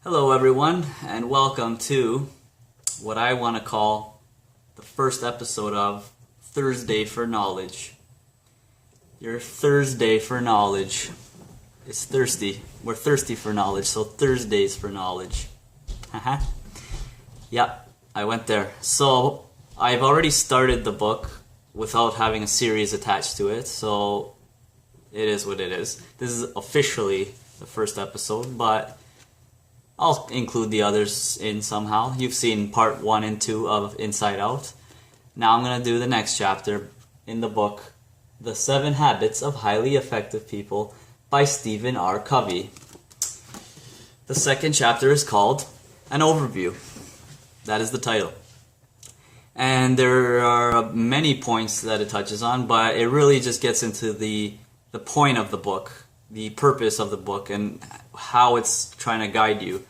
Hello everyone, and welcome to what I want to call the first episode of Thursday for Knowledge. Your Thursday for Knowledge is thirsty. We're thirsty for knowledge, so Thursdays for knowledge. Yep, I went there. So I've already started the book without having a series attached to it, so it is what it is. This is officially the first episode, but I'll include the others in somehow. You've seen part 1 and 2 of Inside Out. Now I'm going to do the next chapter in the book, The 7 Habits of Highly Effective People by Stephen R. Covey. The second chapter is called An Overview. That is the title. And there are many points that it touches on, but it really just gets into the point of the book, the purpose of the book, and how it's trying to guide you.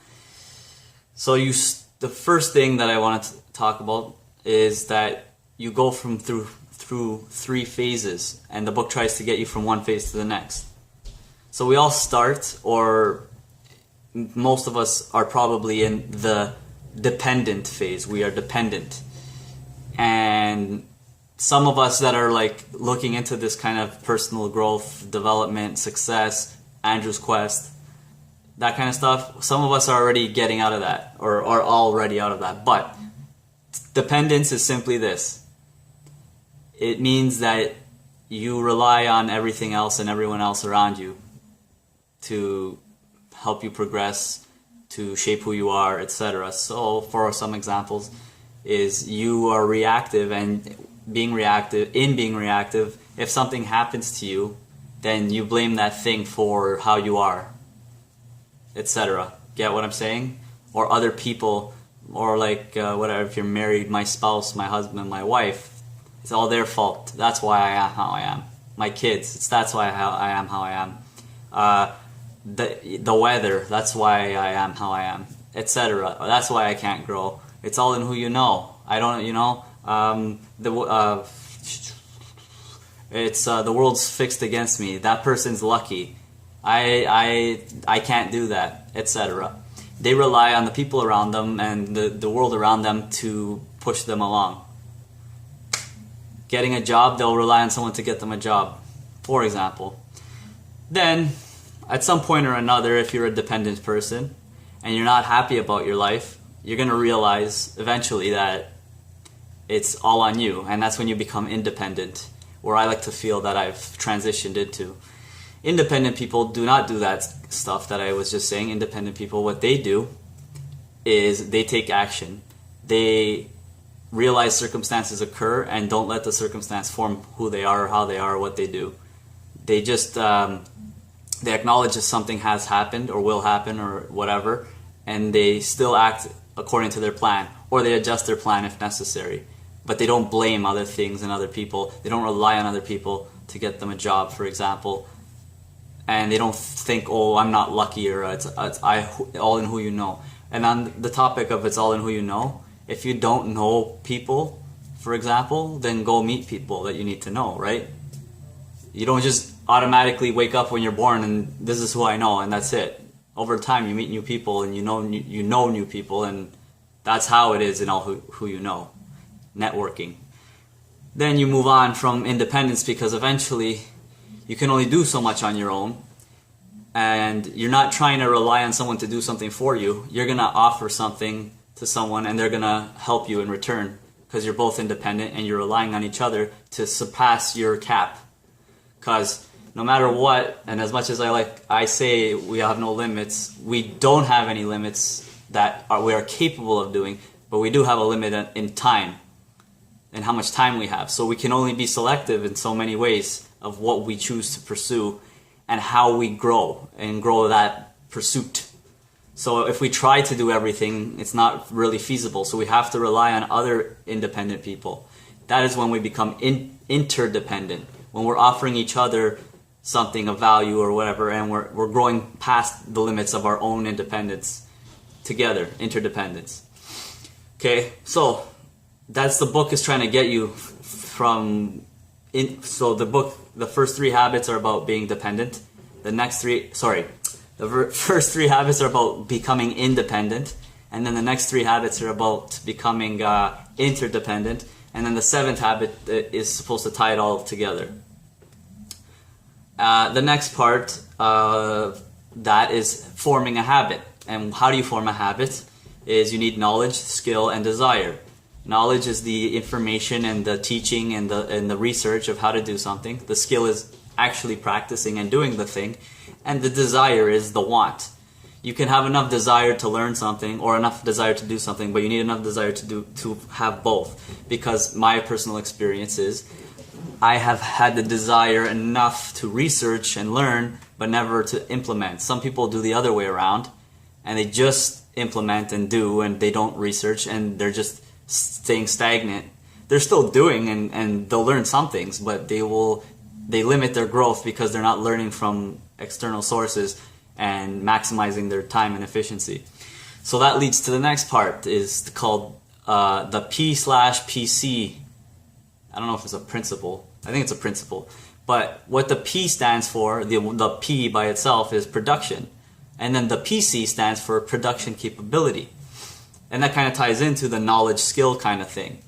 So the first thing that I want to talk about is that you go through 3 phases, and the book tries to get you from one phase to the next. So we all start, or most of us are probably in the dependent phase. We are dependent. And some of us that are like looking into this kind of personal growth, development, success, Andrew's Quest, that kind of stuff, some of us are already getting out of that, or are already out of that. But dependence is simply this. It means that you rely on everything else and everyone else around you to help you progress, to shape who you are, etc. So for some examples is you are reactive, and being reactive, if something happens to you, then you blame that thing for how you are, etc. Get what I'm saying? Or other people, or like whatever, if you're married, my spouse, my husband, my wife, it's all their fault. That's why I am how I am. My kids, that's why I am how I am. The weather, that's why I am how I am, etc. That's why I can't grow. It's all in who you know. I don't, the world's fixed against me. That person's lucky. I can't do that, etc. They rely on the people around them and the world around them to push them along. Getting a job, they'll rely on someone to get them a job, for example. Then, at some point or another, if you're a dependent person and you're not happy about your life, you're going to realize eventually that it's all on you, and that's when you become independent, where I like to feel that I've transitioned into. Independent people do not do that stuff that I was just saying. Independent people, what they do is they take action. They realize circumstances occur and don't let the circumstance form who they are or how they are or what they do. They just they acknowledge that something has happened or will happen or whatever, and they still act according to their plan, or they adjust their plan if necessary. But they don't blame other things and other people. They don't rely on other people to get them a job, for example. And they don't think, oh, I'm not lucky, or it's all in who you know. And on the topic of it's all in who you know, if you don't know people, for example, then go meet people that you need to know, right? You don't just automatically wake up when you're born and this is who I know and that's it. Over time, you meet new people and you know new people, and that's how it is in all who you know. Networking. Then you move on from independence, because eventually you can only do so much on your own, and you're not trying to rely on someone to do something for you. You're going to offer something to someone and they're going to help you in return, because you're both independent and you're relying on each other to surpass your cap. Because no matter what, and as much as I say we have no limits, we don't have any limits that we are capable of doing, but we do have a limit in time and how much time we have. So we can only be selective in so many ways of what we choose to pursue and how we grow that pursuit. So if we try to do everything, it's not really feasible. So we have to rely on other independent people. That is when we become interdependent, when we're offering each other something of value or whatever, and we're growing past the limits of our own independence together, interdependence. Okay, so that's the book is trying to get you from. So the first 3 habits are about being dependent. The The first 3 habits are about becoming independent, and then the next 3 habits are about becoming interdependent, and then the 7th habit is supposed to tie it all together. The next part, that is forming a habit. And how do you form a habit? Is you need knowledge, skill, and desire. Knowledge is the information and the teaching and the research of how to do something. The skill is actually practicing and doing the thing. And the desire is the want. You can have enough desire to learn something or enough desire to do something, but you need enough desire to have both. Because my personal experience is I have had the desire enough to research and learn, but never to implement. Some people do the other way around, and they just implement and do, and they don't research, and they're just staying stagnant. They're still doing, and they'll learn some things, but they limit their growth because they're not learning from external sources and maximizing their time and efficiency. So that leads to the next part, is called the P/PC. I don't know if it's a principle. I think it's a principle. But what the P stands for, the P by itself is production. And then the PC stands for production capability. And that kind of ties into the knowledge skill kind of thing.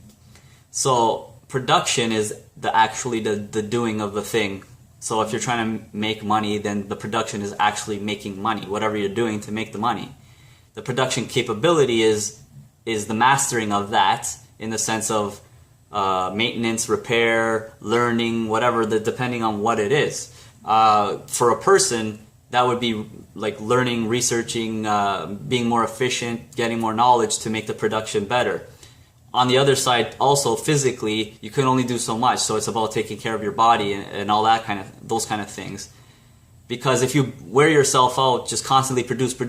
So production is the doing of the thing. So if you're trying to make money, then the production is actually making money, whatever you're doing to make the money. The production capability is the mastering of that, in the sense of maintenance, repair, learning, whatever, depending on what it is. For a person, that would be like learning, researching, being more efficient, getting more knowledge to make the production better. On the other side, also physically, you can only do so much, so it's about taking care of your body and all that those kind of things. Because if you wear yourself out, just constantly produce, you're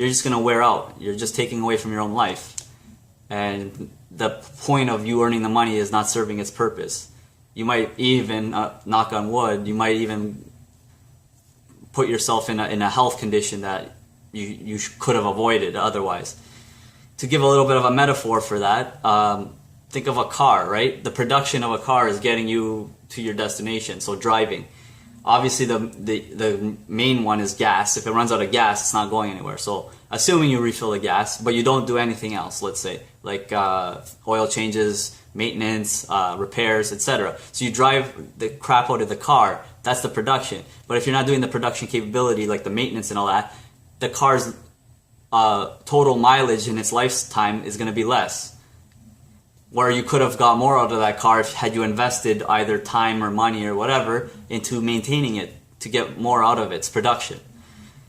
just gonna wear out. You're just taking away from your own life. And the point of you earning the money is not serving its purpose. You might even, knock on wood, you might even put yourself in a health condition that you could have avoided otherwise. To give a little bit of a metaphor for that, think of a car, right? The production of a car is getting you to your destination, so driving. Obviously, the main one is gas. If it runs out of gas, it's not going anywhere. So assuming you refill the gas, but you don't do anything else, let's say, like oil changes, maintenance, repairs, etc. So you drive the crap out of the car, that's the production. But if you're not doing the production capability, like the maintenance and all that, the car's total mileage in its lifetime is going to be less. Where you could have got more out of that car had you invested either time or money or whatever into maintaining it to get more out of its production.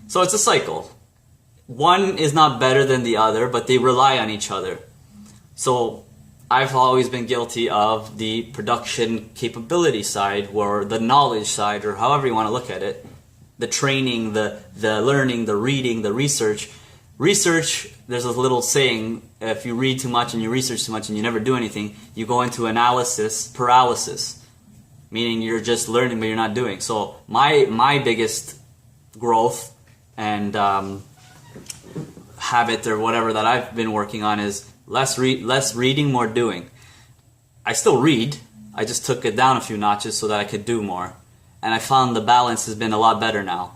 So it's a cycle. One is not better than the other, but they rely on each other. So I've always been guilty of the production capability side, or the knowledge side, or however you want to look at it. The training, the learning, the reading, the research. Research, there's a little saying, if you read too much and you research too much and you never do anything, you go into analysis paralysis, meaning you're just learning but you're not doing. So my biggest growth and habit or whatever that I've been working on is less reading, more doing. I still read, I just took it down a few notches so that I could do more. And I found the balance has been a lot better now.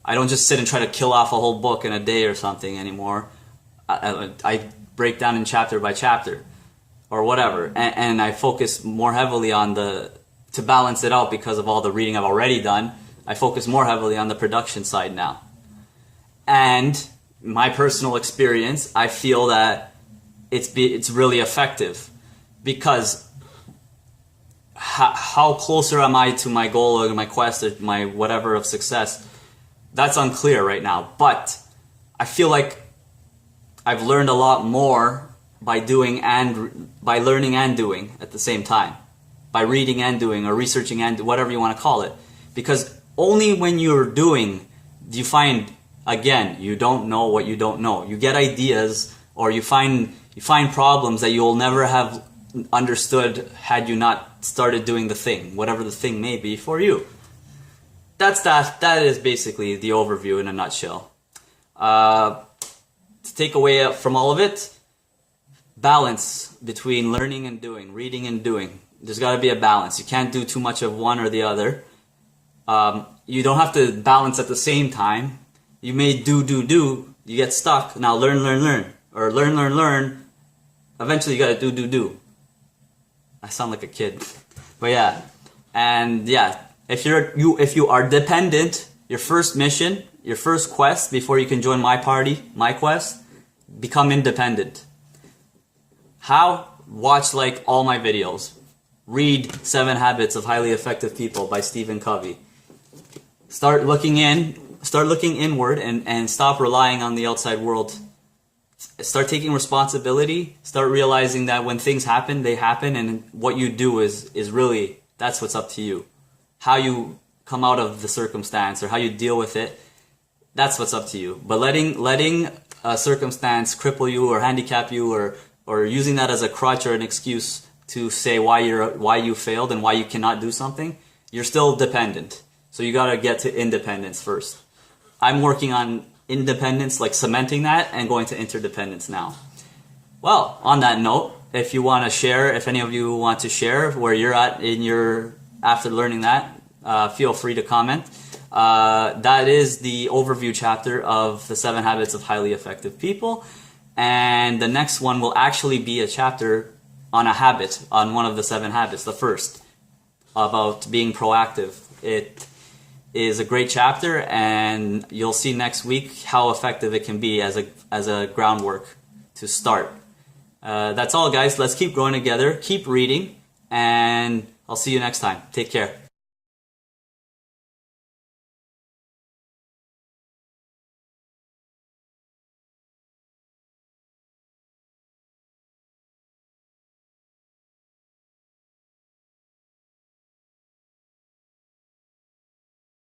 I don't just sit and try to kill off a whole book in a day or something anymore. I break down in chapter by chapter or whatever. And I focus more heavily on to balance it out because of all the reading I've already done. I focus more heavily on the production side now. And my personal experience, I feel that it's really effective, because how closer am I to my goal or my quest or my whatever of success? That's unclear right now, but I feel like I've learned a lot more by learning and doing at the same time, by reading and doing, or researching and whatever you want to call it. Because only when you're doing do you find, again, you don't know what you don't know. You get ideas, or you find problems that you'll never have understood had you not started doing the thing, whatever the thing may be for you. That is basically the overview in a nutshell. To take away from all of it, balance between learning and doing, reading and doing. There's got to be a balance. You can't do too much of one or the other. You don't have to balance at the same time. You may do, you get stuck. Now learn. Or learn. Eventually you gotta do. I sound like a kid. But yeah. And yeah, if you are dependent, your first mission, your first quest before you can join my party, my quest, become independent. How? Watch like all my videos. Read 7 Habits of Highly Effective People by Stephen Covey. Start looking inward and stop relying on the outside world. Start taking responsibility. Start realizing that when things happen, they happen, and what you do is really, that's what's up to you. How you come out of the circumstance or how you deal with it, that's what's up to you. But letting a circumstance cripple you or handicap you or using that as a crutch or an excuse to say why you failed and why you cannot do something, you're still dependent. So you gotta get to independence first. I'm working on independence, like cementing that, and going to interdependence now. Well, on that note, if you want to share, if any of you want to share where you're at after learning that, feel free to comment. That is the overview chapter of the 7 Habits of Highly Effective People. And the next one will actually be a chapter on a habit, on one of the 7 habits, the first, about being proactive. It is a great chapter, and you'll see next week how effective it can be as a groundwork to start. That's all, guys. Let's keep growing together, keep reading, and I'll see you next time. Take care.